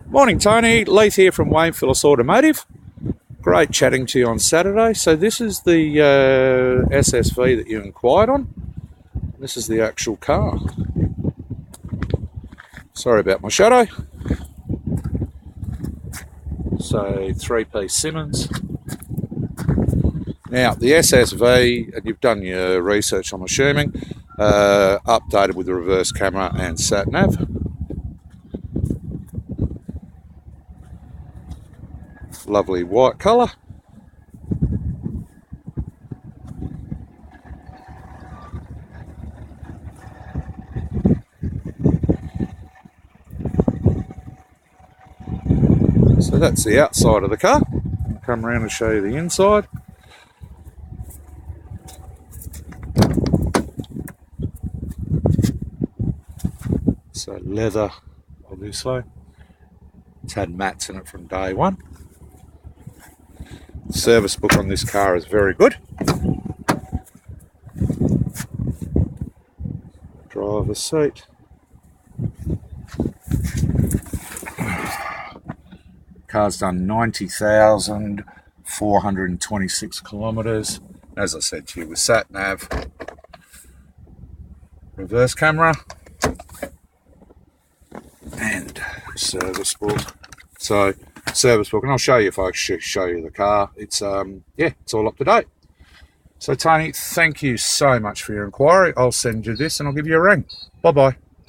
Morning, Tony. Leith here from Wayne Phillips Automotive. Great chatting to you on Saturday. So this is the SSV that you inquired on. This is the actual car. Sorry about my shadow. So 3-piece Simmons. Now the SSV, and you've done your research, I'm assuming, updated with the reverse camera and sat nav. Lovely white colour. So that's the outside of the car. I'll come around and show you the inside. So leather, obviously. It's had mats in it from day one. The service book on this car is very good. Driver's seat. Car's done 90,426 kilometres. As I said to you, with sat nav, reverse camera, and service book. So service book, and I'll show you if I show you the car. It's it's all up to date. So Tony, thank you so much for your inquiry. I'll send you this and I'll give you a ring. Bye bye.